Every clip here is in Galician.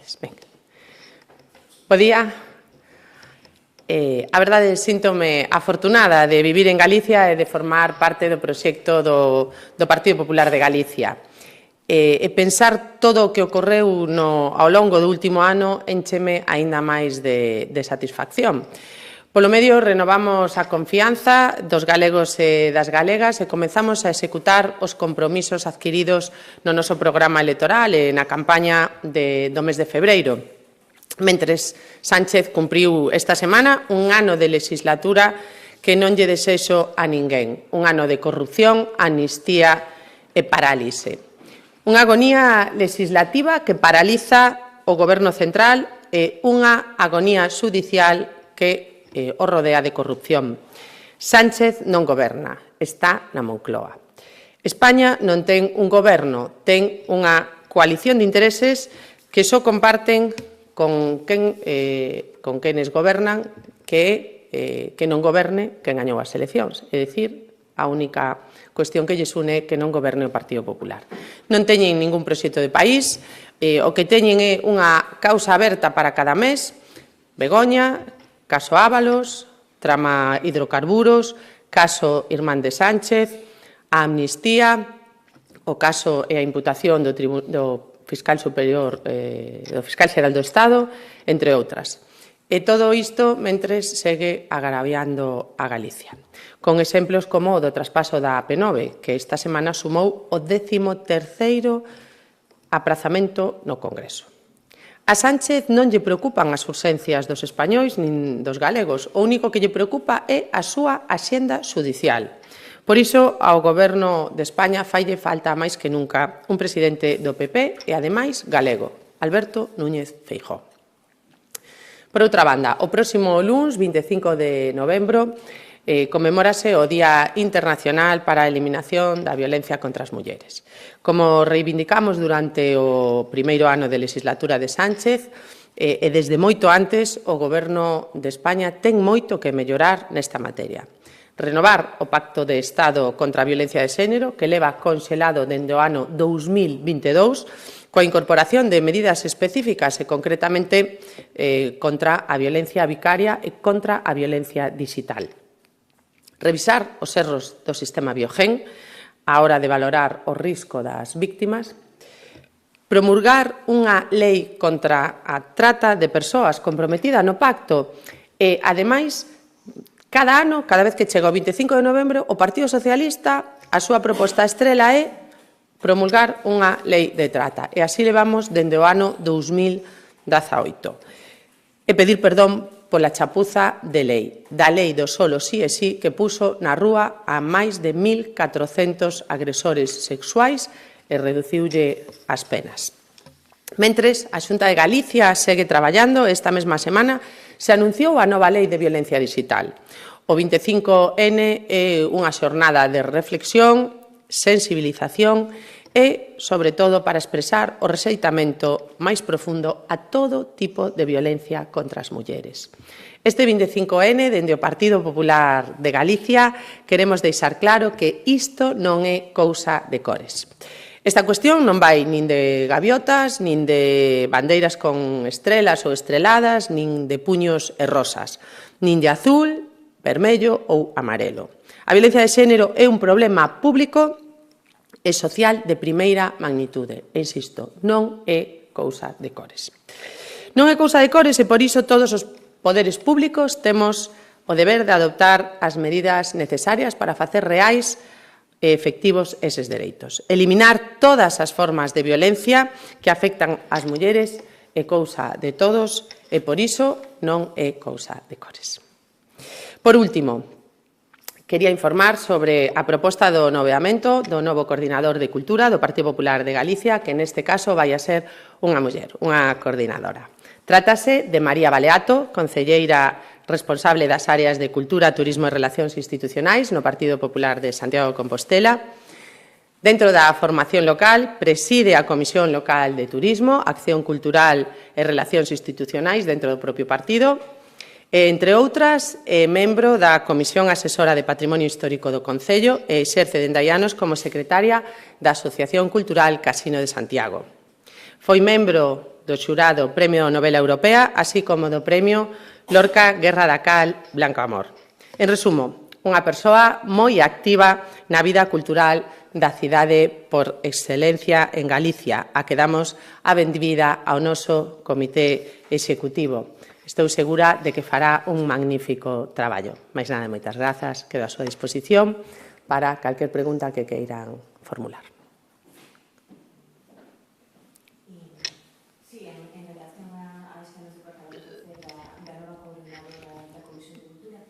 Gracias. Venga. A verdade, síntome afortunada de vivir en Galicia e de formar parte do proxecto do Partido Popular de Galicia. E pensar todo o que ocorreu ao longo do último ano encheme aínda máis de satisfacción. Polo medio, renovamos a confianza dos galegos e das galegas e comezamos a executar os compromisos adquiridos no noso programa electoral e na campaña do mes de febreiro. Mentres Sánchez cumpriu esta semana un ano de legislatura que non lle desexo a ninguén. Un ano de corrupción, amnistía e parálise. Unha agonía legislativa que paraliza o Goberno central e unha agonía xudicial que o rodea de corrupción. Sánchez non goberna, está na Moncloa. España non ten un goberno, ten unha coalición de intereses que só comparten con quenes gobernan que non goberne quen gañou as eleccións. É dicir, a única cuestión que lles une é que non goberne o Partido Popular. Non teñen ningún proxecto de país, o que teñen é unha causa aberta para cada mes, Begoña, caso Ábalos, trama hidrocarburos, caso Irmán de Sánchez, a amnistía, o caso e a imputación do fiscal superior, do fiscal xeral do Estado, entre outras. E todo isto mentres segue agraviando a Galicia. Con exemplos como o do traspaso da AP9, que esta semana sumou o 13º aprazamento no Congreso. A Sánchez non lle preocupan as urxencias dos españois nin dos galegos. O único que lle preocupa é a súa axenda xudicial. Por iso, ao Goberno de España faille falta máis que nunca un presidente do PP e, ademais, galego, Alberto Núñez Feijóo. Por outra banda, o próximo luns, 25 de novembro, conmemórase o Día Internacional para a Eliminación da Violencia contra as Mulleres. Como reivindicamos durante o primeiro ano de legislatura de Sánchez, e desde moito antes, o Goberno de España ten moito que mellorar nesta materia. Renovar o Pacto de Estado contra a Violencia de Xénero, que leva conxelado dende o ano 2022, coa incorporación de medidas específicas e concretamente contra a violencia vicaria e contra a violencia digital. Revisar os erros do sistema Biogen á hora de valorar o risco das víctimas. Promulgar unha lei contra a trata de persoas comprometida no pacto e, ademais, cada ano, cada vez que chega o 25 de novembro, o Partido Socialista, a súa proposta estrela é promulgar unha lei de trata. E así levamos dende o ano 2018. E pedir perdón pola chapuza de lei, da lei do solo sí e sí que puso na rúa a máis de 1.400 agresores sexuais e reduciulle as penas. Mentres, a Xunta de Galicia segue traballando, esta mesma semana se anunciou a nova lei de violencia digital. O 25N é unha xornada de reflexión, sensibilización e, sobre todo, para expresar o rexeitamento máis profundo a todo tipo de violencia contra as mulleres. Este 25N, dende o Partido Popular de Galicia, queremos deixar claro que isto non é cousa de cores. Esta cuestión non vai nin de gaviotas, nin de bandeiras con estrelas ou estreladas, nin de puños e rosas, nin de azul, vermello ou amarelo. A violencia de xénero é un problema público e social de primeira magnitude. E, insisto, non é cousa de cores. Non é cousa de cores e, por iso, todos os poderes públicos temos o deber de adoptar as medidas necesarias para facer reais e efectivos eses dereitos. Eliminar todas as formas de violencia que afectan as mulleres é cousa de todos e, por iso, non é cousa de cores. Por último, quería informar sobre a proposta do nomeamento do novo coordinador de Cultura do Partido Popular de Galicia, que neste caso vai a ser unha muller, unha coordinadora. Trátase de María Baleato, concelleira responsable das áreas de Cultura, Turismo e Relacións Institucionais no Partido Popular de Santiago de Compostela. Dentro da formación local, preside a Comisión Local de Turismo, Acción Cultural e Relacións Institucionais dentro do propio partido. Entre outras, é membro da Comisión Asesora de Patrimonio Histórico do Concello e exerce dende hai anos como secretaria da Asociación Cultural Casino de Santiago. Foi membro do xurado Premio Novela Europea, así como do Premio Lorca Guerra da Cal Blanco Amor. En resumo, unha persoa moi activa na vida cultural da cidade por excelencia en Galicia, a que damos a benvida ao noso comité executivo. Estou segura de que fará un magnífico traballo. Mais nada, moitas grazas, quedo a súa disposición para calquer pregunta que queiran formular. Sí, en relación a esta nos departado de da nova coordinadora da Comisión de Cultura,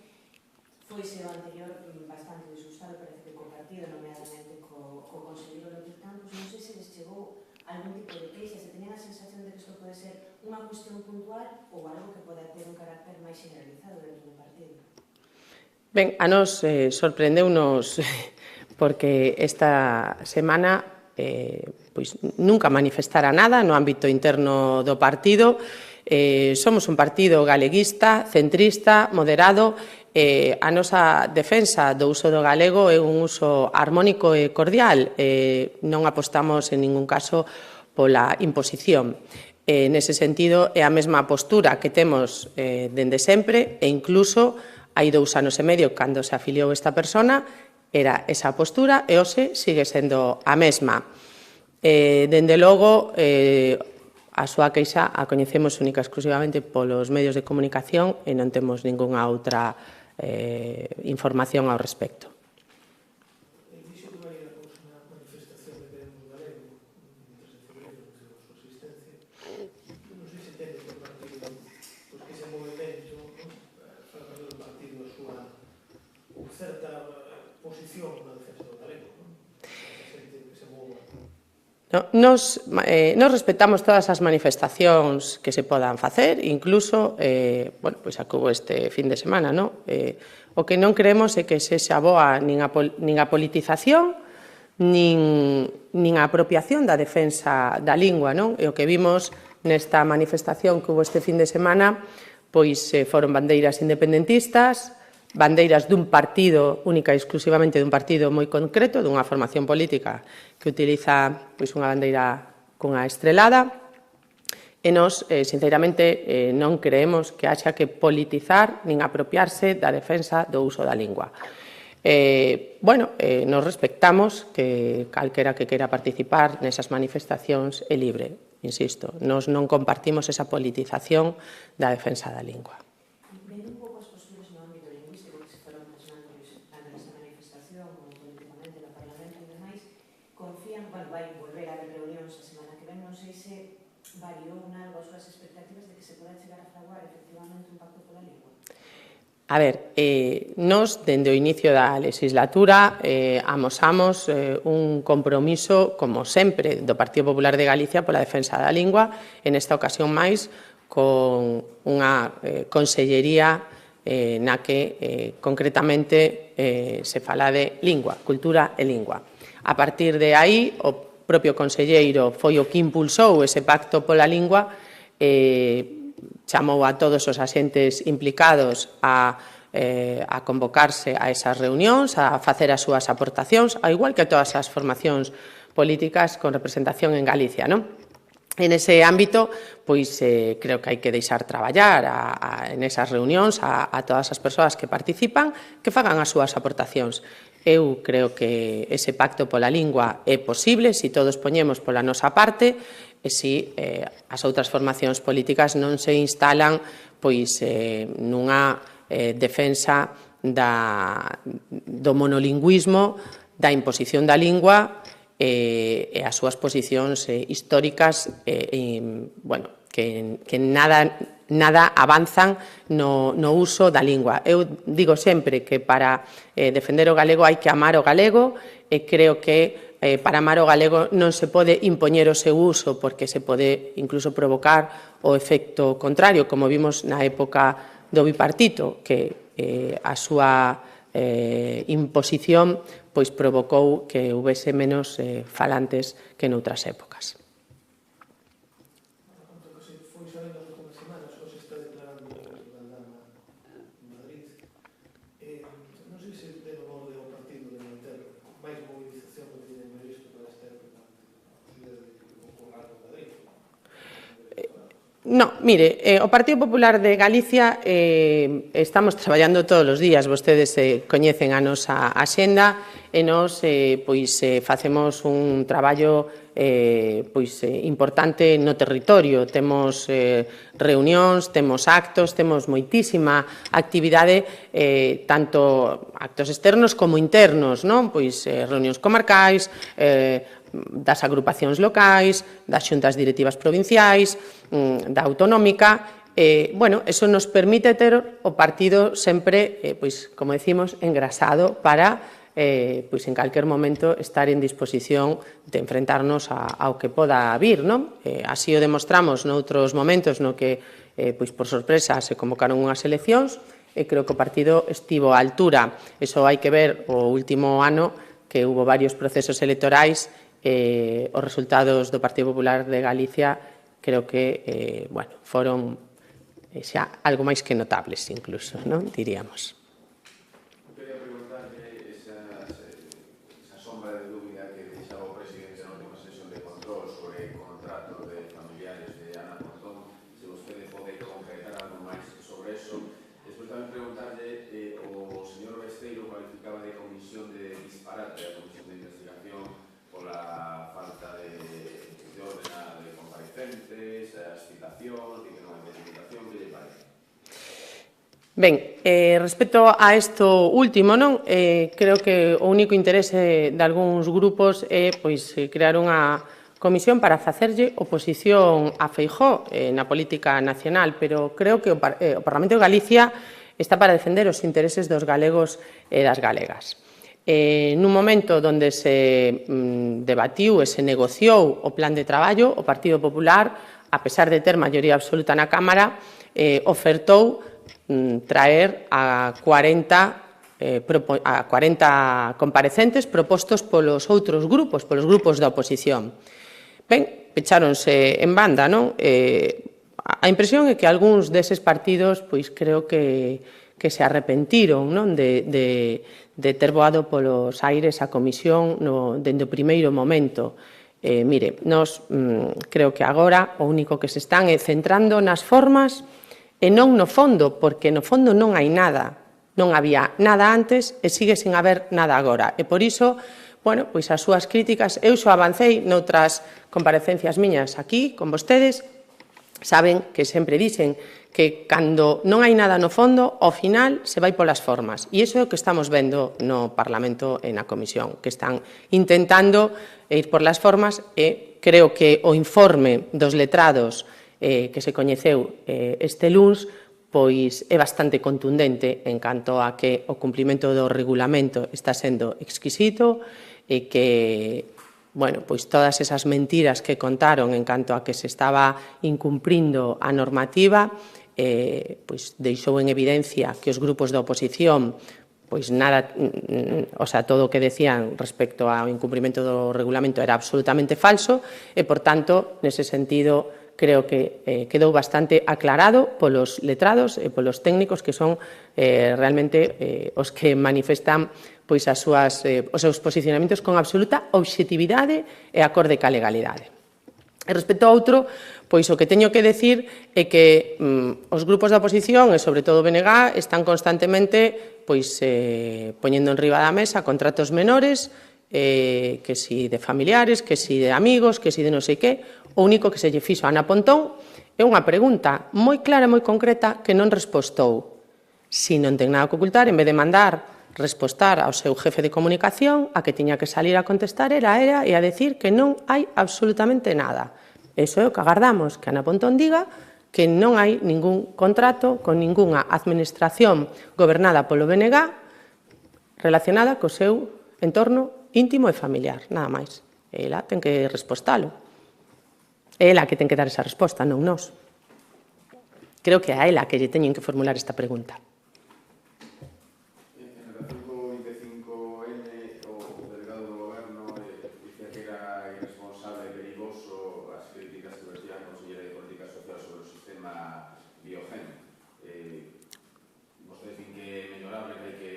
foise o anterior bastante disgustado, parece que compartido, nomeadamente co conselleiro López Campos. Non sei se les chegou algún tipo de queixa, se tenían a sensación de que isto pode ser unha cuestión puntual ou algo que pode ter un carácter máis generalizado dentro do partido. Ben, a nos sorprendeunos porque esta semana pois nunca manifestara nada no ámbito interno do partido. Somos un partido galeguista, centrista, moderado. A nosa defensa do uso do galego é un uso armónico e cordial. Non apostamos en ningún caso pola imposición. Nese sentido, é a mesma postura que temos dende sempre e incluso hai 2 anos e medio, cando se afiliou esta persona, era esa postura e hoxe sigue sendo a mesma. Dende logo, a súa queixa a coñecemos única e exclusivamente polos medios de comunicación e non temos ningunha outra información ao respecto. Nos respetamos todas as manifestacións que se podan facer, incluso pois a que hubo este fin de semana. O que non creemos é que sexa boa nin a politización nin a apropiación da defensa da lingua. E o que vimos nesta manifestación que hubo este fin de semana pois foron bandeiras independentistas, bandeiras dun partido, única e exclusivamente dun partido moi concreto, dunha formación política que utiliza pois unha bandeira cunha estrelada, e nós, sinceramente, non creemos que haxa que politizar nin apropiarse da defensa do uso da lingua. Nos respectamos que calquera que queira participar nesas manifestacións é libre, insisto, nós non compartimos esa politización da defensa da lingua. Vendo un pouco as posturas no ámbito lingüístico que se foron plasmando tanto nesta manifestación como políticamente no Parlamento e demais, confían, vai volver a haber reunións a semana que ven, non sei se variou en algo as súas expectativas de que se poda chegar a fraguar efectivamente un pacto pola lingua. A ver, nós, dende o inicio da legislatura, amosamos un compromiso, como sempre, do Partido Popular de Galicia pola defensa da lingua, en esta ocasión máis, con unha consellería na que concretamente se fala de lingua, cultura e lingua. A partir de aí, o propio conselleiro foi o que impulsou ese pacto pola lingua, chamou a todos os axentes implicados a convocarse a esas reunións, a facer as súas aportacións, ao igual que todas as formacións políticas con representación en Galicia, En ese ámbito, pois creo que hai que deixar traballar en esas reunións a todas as persoas que participan, que fagan as súas aportacións. Eu creo que ese pacto pola lingua é posible se todos poñemos pola nosa parte e se as outras formacións políticas non se instalan pois nunha defensa do monolingüismo, da imposición da lingua e as súas posicións históricas que nada avanzan no uso da lingua. Eu digo sempre que para defender o galego hai que amar o galego e creo que para amar o galego non se pode impoñer o seu uso porque se pode incluso provocar o efecto contrario, como vimos na época do bipartito, que a súa imposición pois provocou que houbese menos falantes que noutras épocas. No, mire, o Partido Popular de Galicia estamos traballando todos os días, vostedes coñecen a nosa axenda e nos facemos un traballo importante no territorio. Temos reunións, temos actos, temos moitísima actividade, tanto actos externos como internos, non? Reunións comarcais, das agrupacións locais, das xuntas directivas provinciais, da autonómica. Eso nos permite ter o partido sempre, como decimos, engrasado para, en calquer momento, estar en disposición de enfrentarnos ao que poda vir, non? Así o demostramos noutros momentos no que, por sorpresa, se convocaron unhas eleccións e creo que o partido estivo á altura. Eso hai que ver o último ano que hubo varios procesos electorais. Os resultados do Partido Popular de Galicia creo que foron xa algo máis que notables, incluso, non? Diríamos. Quería preguntarle esa sombra de dúbida que deixaba o presidente na última sesión de control sobre contratos de familiares de Ana Pontón, se vostede pode concretar algo máis sobre eso. Despois tamén preguntarle, o señor Besteiro cualificaba de comisión de disparate a comisión de investigación pola falta de orden de comparecentes, as citacións, de que non hai documentación, que lle parece? Ben, respecto a isto último, non? Creo que o único interese de algúns grupos é crear unha comisión para facerlle oposición a Feijóo na política nacional, pero creo que o Parlamento de Galicia está para defender os intereses dos galegos e das galegas. Nun momento onde se debatiu e se negociou o plan de traballo, o Partido Popular, a pesar de ter maioría absoluta na Cámara, ofertou traer a 40 comparecentes propostos polos outros grupos, polos grupos da oposición. Ben, pecháronse en banda, non? A impresión é que algúns deses partidos, creo que se arrepentiron, non? De ter voado polos aires a comisión dende o primeiro momento. Mire, nós creo que agora o único que se están é centrando nas formas e non no fondo, porque no fondo non hai nada. Non había nada antes e sigue sin haber nada agora. E por iso, as súas críticas, eu xo avancei noutras comparecencias miñas aquí con vostedes, saben que sempre dixen que cando non hai nada no fondo, ao final se vai polas formas. E iso é o que estamos vendo no Parlamento e na Comisión, que están intentando ir por las formas e creo que o informe dos letrados que se coñeceu este luns é bastante contundente en canto a que o cumprimento do regulamento está sendo exquisito e que todas esas mentiras que contaron en canto a que se estaba incumprindo a normativa deixou en evidencia que os grupos da oposición nada, todo o que decían respecto ao incumprimento do regulamento era absolutamente falso e, por tanto, nese sentido, creo que quedou bastante aclarado polos letrados e polos técnicos que son realmente os que manifestan os seus posicionamentos con absoluta obxectividade e acorde ca legalidade. E respecto a outro, o que teño que decir é que os grupos da oposición e, sobre todo, o BNG están constantemente poñendo en riba da mesa contratos menores, que si de familiares, que si de amigos, que si de non sei que. O único que se lle fixo a Ana Pontón é unha pregunta moi clara e moi concreta que non respostou. Si non ten nada que ocultar, en vez de mandar respostar ao seu jefe de comunicación, a que tiña que salir a contestar era e a decir que non hai absolutamente nada. Eso é o que agardamos, que Ana Pontón diga que non hai ningún contrato con ningunha administración gobernada polo BNG relacionada co seu entorno íntimo e familiar, nada máis. Ela ten que respostalo. É ela que ten que dar esa resposta, non nós. Creo que é a ela que lle teñen que formular esta pregunta. En relación co 25N, o delegado do goberno dicía que era irresponsable e perigoso as críticas que vertía a Conselleira de Política Social sobre o sistema Biogen. Vostedes din que é mellorable, que hai que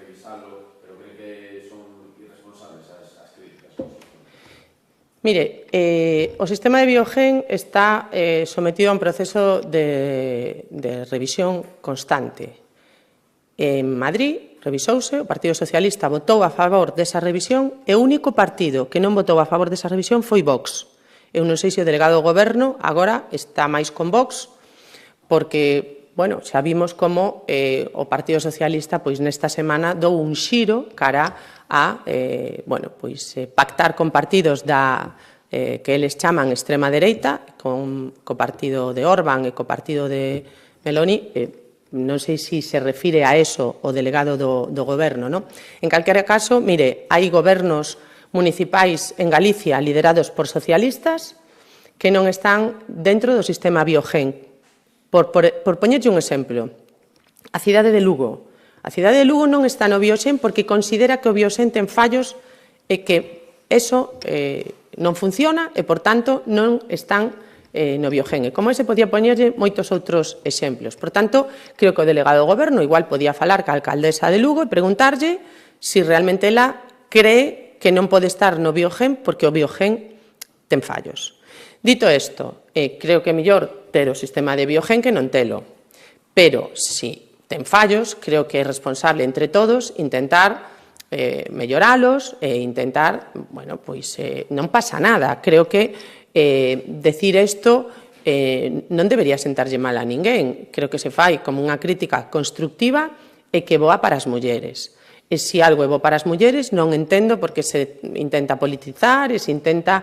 revisalo, pero creen que son irresponsables as críticas. Mire, o sistema de Biogen está sometido a un proceso de revisión constante. En Madrid revisouse, o Partido Socialista votou a favor desa revisión e o único partido que non votou a favor desa revisión foi Vox. Eu non sei se o delegado do Goberno agora está máis con Vox, porque, bueno, xa vimos como o Partido Socialista pois nesta semana dou un xiro cara a, pactar con partidos que eles chaman extrema dereita, co partido de Orbán e co partido de Meloni. Non sei se se refire a eso o delegado do Goberno, non? En calquera caso, mire, hai gobernos municipais en Galicia liderados por socialistas que non están dentro do sistema Biogen. Por poñerlle un exemplo, a cidade de Lugo. A cidade de Lugo non está no Biogen porque considera que o Biogen ten fallos e que eso non funciona e, por tanto, non están no Biogen. E como ese podía poñerlle moitos outros exemplos. Por tanto, creo que o delegado do Goberno igual podía falar ca alcaldesa de Lugo e preguntarlle se realmente ela cree que non pode estar no Biogen porque o Biogen ten fallos. Dito isto, creo que é mellor ter o sistema de Biogen que non telo. Pero, se ten fallos, creo que é responsable entre todos intentar melloralos e intentar, bueno, pois non pasa nada. Creo que decir isto non debería sentarlle mal a ninguén. Creo que se fai como unha crítica constructiva e que boa para as mulleres. E se algo é bo para as mulleres, non entendo porque se intenta politizar e se intenta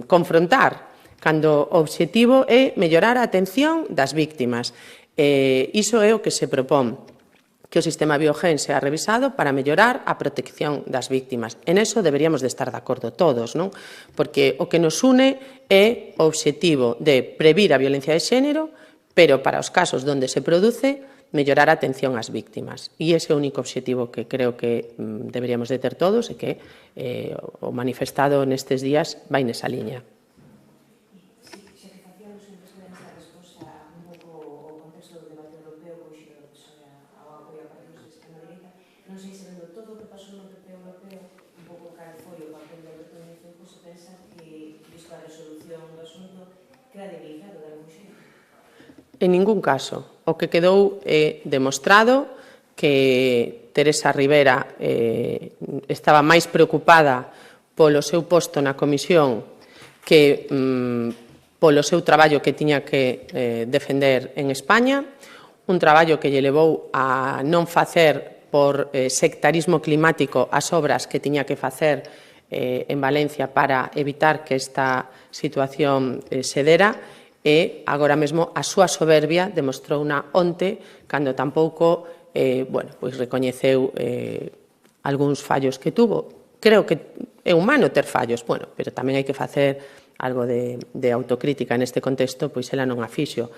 confrontar, cando o obxectivo é mellorar a atención das víctimas. Iso é o que se propón, que o sistema Biogen sea revisado para mellorar a protección das víctimas. En eso deberíamos de estar de acordo todos, non? Porque o que nos une é o obxectivo de previr a violencia de xénero, pero para os casos onde se produce, mellorar a atención ás víctimas. E ese é o único obxectivo que creo que deberíamos de ter todos e que o manifestado nestes días vai nesa liña. Non sei se vendo todo o que pasou no PP europeo, un pouco cal foi o papel da Europeia, se pensa que, visto a resolución do asunto, queda debilitado de algún xeito. En ningún caso. O que quedou demostrado que Teresa Ribera estaba máis preocupada polo seu posto na comisión que polo seu traballo que tiña que defender en España, un traballo que lle levou a non facer por sectarismo climático as obras que tiña que facer en Valencia para evitar que esta situación se dera e agora mesmo a súa soberbia demostrouna onte cando tampouco recoñeceu algúns fallos que tuvo. Creo que é humano ter fallos, pero tamén hai que facer algo de autocrítica neste contexto, pois ela non a fixo.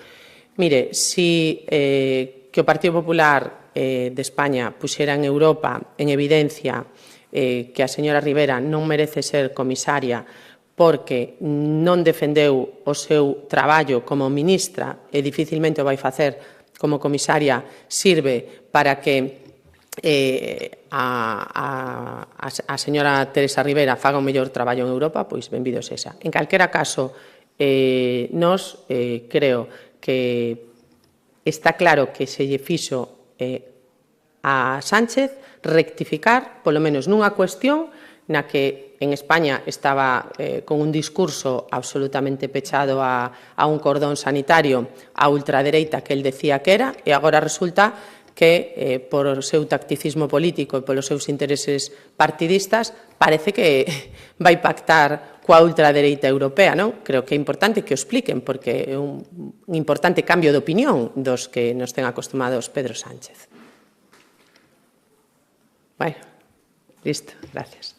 Mire, si que o Partido Popular de España puxera en Europa en evidencia que a señora Ribera non merece ser comisaria porque non defendeu o seu traballo como ministra e dificilmente o vai facer como comisaria, sirve para que a señora Teresa Ribera faga un mellor traballo en Europa, pois benvido sexa. En calquera caso, nós creo que está claro que se lle fixo a Sánchez rectificar, polo menos nunha cuestión na que en España estaba con un discurso absolutamente pechado a un cordón sanitario a ultradereita que el decía que era, e agora resulta que por o seu tacticismo político e polos seus intereses partidistas parece que vai pactar coa ultradereita europea, non? Creo que é importante que o expliquen porque é un importante cambio de opinión dos que nos ten acostumados Pedro Sánchez. Bueno, listo, gracias.